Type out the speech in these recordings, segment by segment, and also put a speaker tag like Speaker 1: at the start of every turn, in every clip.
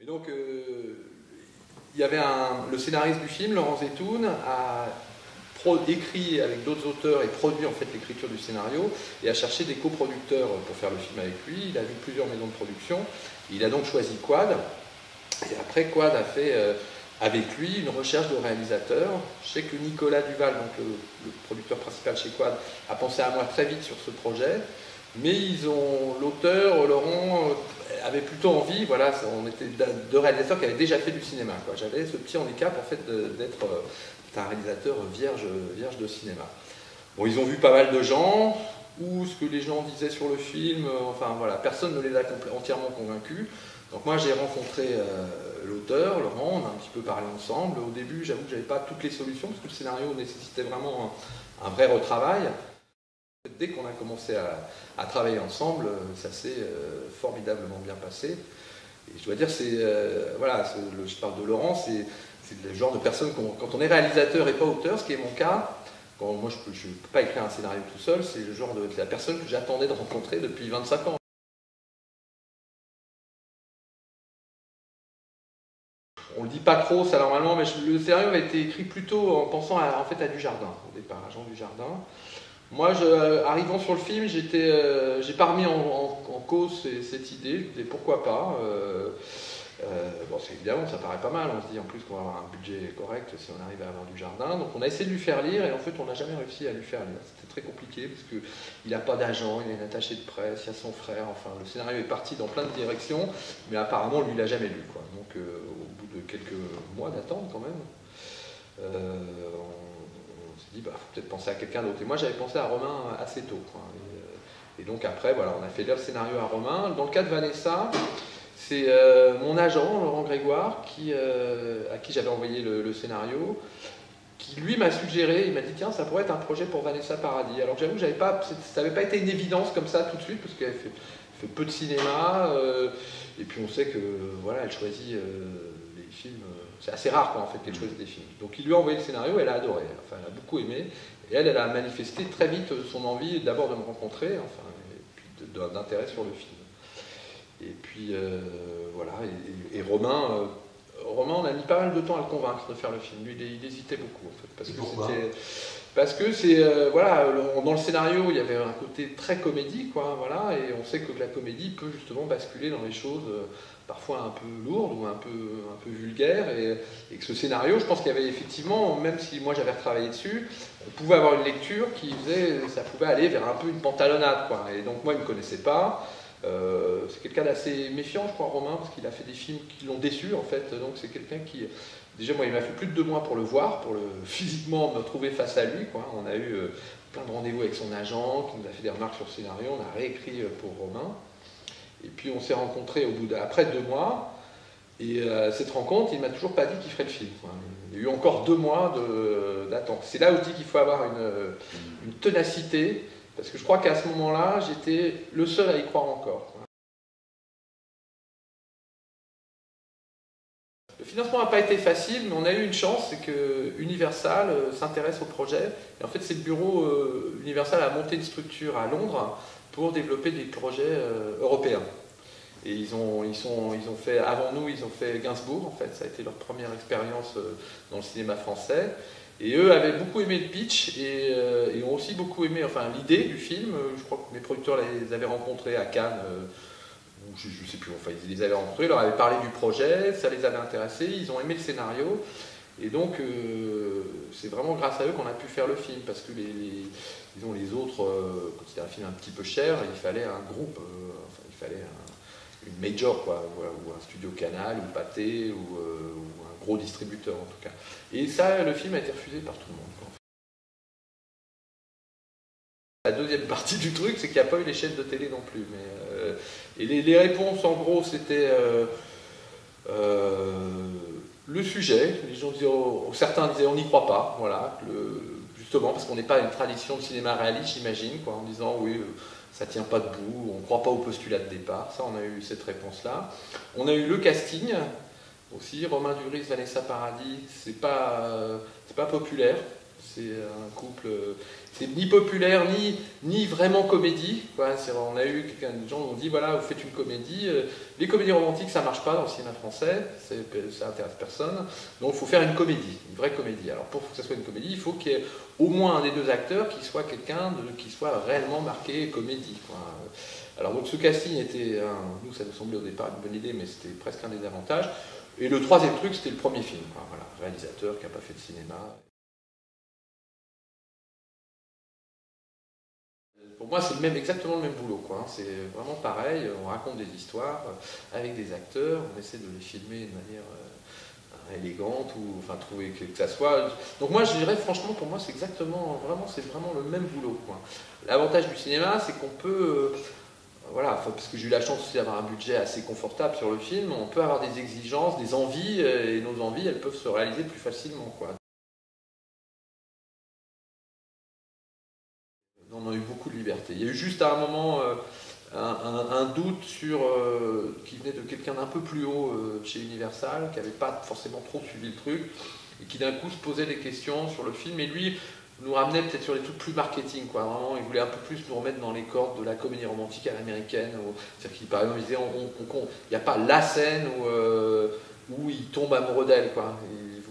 Speaker 1: Et donc, il y avait le scénariste du film, Laurent Zetoun, a écrit avec d'autres auteurs et produit en fait l'écriture du scénario et a cherché des coproducteurs pour faire le film avec lui. Il a vu plusieurs maisons de production. Il a donc choisi Quad. Et après, Quad a fait avec lui une recherche de réalisateur. Je sais que Nicolas Duval, donc le producteur principal chez Quad, a pensé à moi très vite sur ce projet. Mais l'auteur, Laurent, avait plutôt envie, voilà, on était deux réalisateurs qui avaient déjà fait du cinéma. J'avais ce petit handicap en fait d'être un réalisateur vierge de cinéma. Bon, ils ont vu pas mal de gens, ou ce que les gens disaient sur le film, enfin voilà, personne ne les a entièrement convaincus. Donc moi j'ai rencontré l'auteur, Laurent, on a un petit peu parlé ensemble. Au début, j'avoue que j'avais pas toutes les solutions, parce que le scénario nécessitait vraiment un vrai retravail. Dès qu'on a commencé à travailler ensemble, ça s'est formidablement bien passé. Et je dois dire, voilà, je parle de Laurent, c'est le genre de personne, quand on est réalisateur et pas auteur, ce qui est mon cas, moi je ne peux pas écrire un scénario tout seul, c'est le genre de la personne que j'attendais de rencontrer depuis 25 ans. On ne le dit pas trop, ça normalement, mais le scénario a été écrit plutôt en pensant en fait à Dujardin, au départ, à Jean Dujardin. Moi, arrivant sur le film, j'ai pas remis en cause cette idée. Je me disais pourquoi pas. Bon, évidemment, ça paraît pas mal. On se dit en plus qu'on va avoir un budget correct si on arrive à avoir Dujardin. Donc, on a essayé de lui faire lire et en fait, on n'a jamais réussi à lui faire lire. C'était très compliqué parce qu'il n'a pas d'agent, il a une attachée de presse, il y a son frère. Enfin, le scénario est parti dans plein de directions, mais apparemment, lui, il l'a jamais lu, quoi. Donc, au bout de quelques mois d'attente, quand même, on s'est dit, bah, faut peut-être penser à quelqu'un d'autre. Et moi, j'avais pensé à Romain assez tôt, quoi. Et donc après, voilà, on a fait lire le scénario à Romain. Dans le cas de Vanessa, c'est mon agent, Laurent Grégoire, à qui j'avais envoyé le scénario, qui lui m'a suggéré, il m'a dit tiens, ça pourrait être un projet pour Vanessa Paradis. Alors j'avoue que ça n'avait pas été une évidence comme ça tout de suite, parce qu'elle fait peu de cinéma, et puis on sait que voilà, elle choisit les films, c'est assez rare quoi, en fait qu'elle choisisse des films. Donc il lui a envoyé le scénario, elle a adoré, enfin elle a beaucoup aimé, et elle a manifesté très vite son envie d'abord de me rencontrer, enfin, et puis d'intérêt sur le film. Et puis voilà, et Romain, on a mis pas mal de temps à le convaincre de faire le film. Lui, il hésitait beaucoup en fait, parce que c'est voilà, dans le scénario, il y avait un côté très comédie, quoi, voilà, et on sait que la comédie peut justement basculer dans les choses parfois un peu lourdes ou un peu vulgaires, et que ce scénario, je pense qu'il y avait effectivement, même si moi j'avais retravaillé dessus, on pouvait avoir une lecture qui faisait, ça pouvait aller vers un peu une pantalonnade, quoi. Et donc moi, il ne me connaissait pas. C'est quelqu'un d'assez méfiant, je crois, Romain, parce qu'il a fait des films qui l'ont déçu, en fait. Donc c'est quelqu'un qui... Déjà, moi, il m'a fait plus de 2 mois pour le voir, pour physiquement me trouver face à lui, quoi. On a eu plein de rendez-vous avec son agent, qui nous a fait des remarques sur le scénario, on a réécrit pour Romain. Et puis on s'est rencontrés après 2 mois, et cette rencontre, il ne m'a toujours pas dit qu'il ferait le film, quoi. Il y a eu encore 2 mois d'attente. C'est là où je dis qu'il faut avoir une ténacité, parce que je crois qu'à ce moment-là, j'étais le seul à y croire encore. Le financement n'a pas été facile, mais on a eu une chance, c'est que Universal s'intéresse au projet. Et en fait, c'est le bureau Universal a monté une structure à Londres pour développer des projets européens. Et ils ont fait, avant nous, ils ont fait Gainsbourg, en fait, ça a été leur première expérience dans le cinéma français. Et eux avaient beaucoup aimé le pitch et ont aussi beaucoup aimé enfin, l'idée du film. Je crois que mes producteurs les avaient rencontrés à Cannes, je ne sais plus, enfin ils les avaient rencontrés, ils leur avaient parlé du projet, ça les avait intéressés, ils ont aimé le scénario. Et donc c'est vraiment grâce à eux qu'on a pu faire le film, parce que disons, les autres, quand c'était un film un petit peu cher, il fallait un groupe, enfin, il fallait une major, quoi, ou un studio Canal, ou Pathé, ou un gros distributeur en tout cas. Et ça, le film a été refusé par tout le monde, quoi. La deuxième partie du truc, c'est qu'il n'y a pas eu les chaînes de télé non plus. Et les réponses, en gros, c'était le sujet. Les gens disaient, certains disaient on n'y croit pas, voilà, justement parce qu'on n'est pas une tradition de cinéma réaliste, j'imagine, quoi, en disant oui, ça tient pas debout, on ne croit pas au postulat de départ. Ça, on a eu cette réponse-là. On a eu le casting aussi, Romain Duris, Vanessa Paradis, c'est pas populaire. c'est un couple, c'est ni populaire, ni vraiment comédie. On a eu des gens qui ont dit, voilà, vous faites une comédie. Les comédies romantiques, ça marche pas dans le cinéma français, ça intéresse personne. Donc il faut faire une comédie, une vraie comédie. Alors pour que ça soit une comédie, il faut qu'il y ait au moins un des deux acteurs qui soit quelqu'un qui soit réellement marqué comédie, quoi. Alors donc ce casting était, nous ça nous semblait au départ une bonne idée, mais c'était presque un des avantages. Et le troisième truc, c'était le premier film, quoi. Voilà, réalisateur qui n'a pas fait de cinéma. Pour moi, c'est exactement le même boulot, quoi. C'est vraiment pareil, on raconte des histoires avec des acteurs, on essaie de les filmer de manière élégante, ou enfin trouver que ça soit. Donc moi, je dirais franchement, pour moi, c'est vraiment le même boulot, quoi. L'avantage du cinéma, c'est qu'on peut voilà, parce que j'ai eu la chance aussi d'avoir un budget assez confortable sur le film, on peut avoir des exigences, des envies, et nos envies, elles peuvent se réaliser plus facilement, quoi. On a eu beaucoup de liberté. Il y a eu juste à un moment un doute qui venait de quelqu'un d'un peu plus haut chez Universal, qui n'avait pas forcément trop suivi le truc, et qui d'un coup se posait des questions sur le film, et lui nous ramenait peut-être sur des trucs plus marketing, quoi. Vraiment, il voulait un peu plus nous remettre dans les cordes de la comédie romantique à l'américaine. C'est-à-dire qu'il, par exemple, il disait, il n'y a pas la scène où il tombe amoureux d'elle, quoi.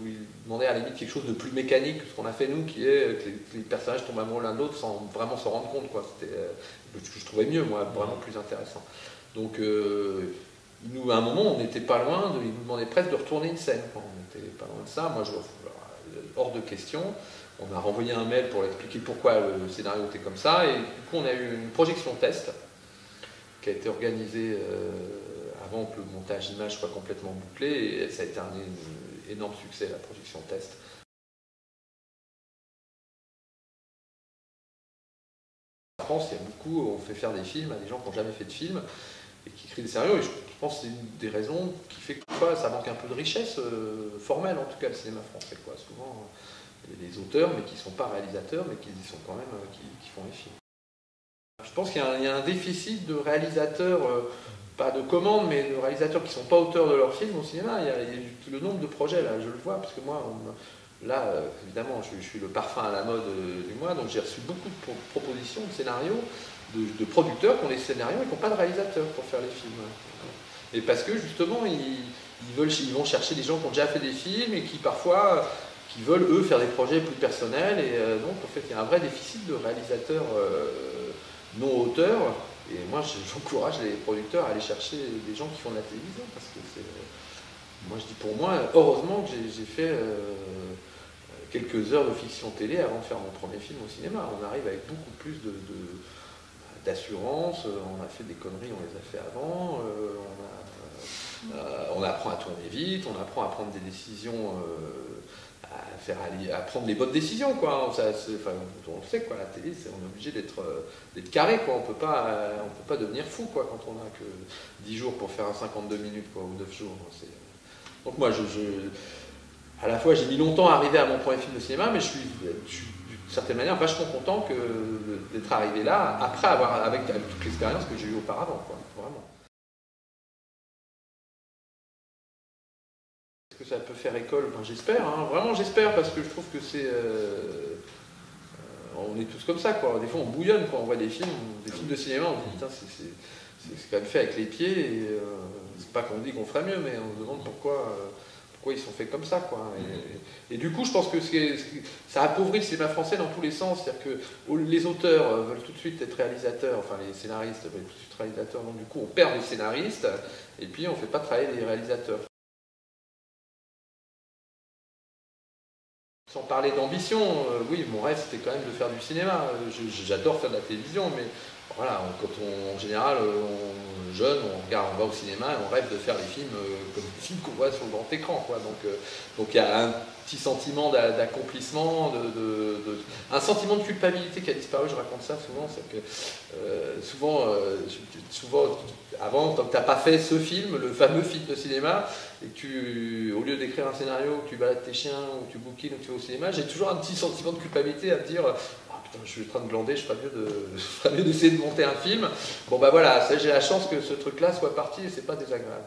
Speaker 1: Il demandait à la limite quelque chose de plus mécanique que ce qu'on a fait nous, qui est que les personnages tombent amoureux l'un de l'autre sans vraiment s'en rendre compte, quoi. C'était ce que je trouvais mieux, moi, vraiment plus intéressant. Donc, nous, à un moment, on n'était pas loin, il nous demandait presque de retourner une scène, quoi. On n'était pas loin de ça. Moi, hors de question. On a renvoyé un mail pour expliquer pourquoi le scénario était comme ça, et du coup on a eu une projection test qui a été organisée avant que le montage image soit complètement bouclé, et ça a été un énorme succès, la projection test. En France, il y a beaucoup, on fait faire des films à des gens qui n'ont jamais fait de film et qui écrivent des scénarios, et je pense que c'est une des raisons qui fait que parfois ça manque un peu de richesse formelle, en tout cas le cinéma français, quoi. Souvent, il y a des auteurs, mais qui ne sont pas réalisateurs, mais qui sont quand même, qui font les films. Je pense qu'il y a un déficit de réalisateurs, pas de commandes, mais de réalisateurs qui ne sont pas auteurs de leurs films au cinéma. Il y a le nombre de projets, là, je le vois, parce que moi, là, évidemment, je suis le parfum à la mode du mois, donc j'ai reçu beaucoup de propositions, de scénarios, de producteurs qui ont des scénarios et qui n'ont pas de réalisateurs pour faire les films. Et parce que, justement, ils vont chercher des gens qui ont déjà fait des films et qui, parfois, qui veulent, eux, faire des projets plus personnels, et donc en fait il y a un vrai déficit de réalisateurs non auteurs, et moi j'encourage les producteurs à aller chercher des gens qui font de la télévision, parce que moi je dis, pour moi, heureusement que j'ai fait quelques heures de fiction télé avant de faire mon premier film au cinéma. On arrive avec beaucoup plus d'assurance, on a fait des conneries, on les a fait avant, on apprend à tourner vite, on apprend à prendre des décisions, à prendre les bonnes décisions, quoi. On le sait, quoi, la télé, on est obligé d'être carré, quoi. On peut pas devenir fou, quoi, quand on a que 10 jours pour faire un 52 minutes, quoi, ou 9 jours. Donc moi, à la fois, j'ai mis longtemps à arriver à mon premier film de cinéma, mais je suis d'une certaine manière vachement content d'être arrivé là, après avec toute l'expérience que j'ai eue auparavant, quoi, vraiment. Est-ce que ça peut faire école? Ben, j'espère, hein. Vraiment j'espère, parce que je trouve que on est tous comme ça, quoi. Des fois on bouillonne quand on voit des films de cinéma, on se dit, putain, c'est quand même fait avec les pieds, et c'est pas qu'on dit qu'on ferait mieux, mais on se demande pourquoi ils sont faits comme ça, quoi. Et du coup, je pense que ça appauvrit le cinéma français dans tous les sens. C'est-à-dire que les auteurs veulent tout de suite être réalisateurs, enfin les scénaristes veulent tout de suite réalisateurs, donc du coup on perd les scénaristes, et puis on ne fait pas travailler les réalisateurs. Sans parler d'ambition, oui, mon rêve c'était quand même de faire du cinéma. J'adore faire de la télévision, mais voilà, en général, jeune, on va au cinéma et on rêve de faire les films comme les films qu'on voit sur le grand écran, quoi. Donc il y a un petit sentiment d'accomplissement, un sentiment de culpabilité qui a disparu. Je raconte ça souvent, c'est que souvent, avant, tant que tu n'as pas fait ce film, le fameux film de cinéma, et que au lieu d'écrire un scénario, que tu balades tes chiens, ou tu bouquines, ou tu vas au cinéma, j'ai toujours un petit sentiment de culpabilité à me dire, je suis en train de glander, je ferais mieux d'essayer de monter un film. Bon bah voilà, j'ai la chance que ce truc-là soit parti, et c'est pas désagréable.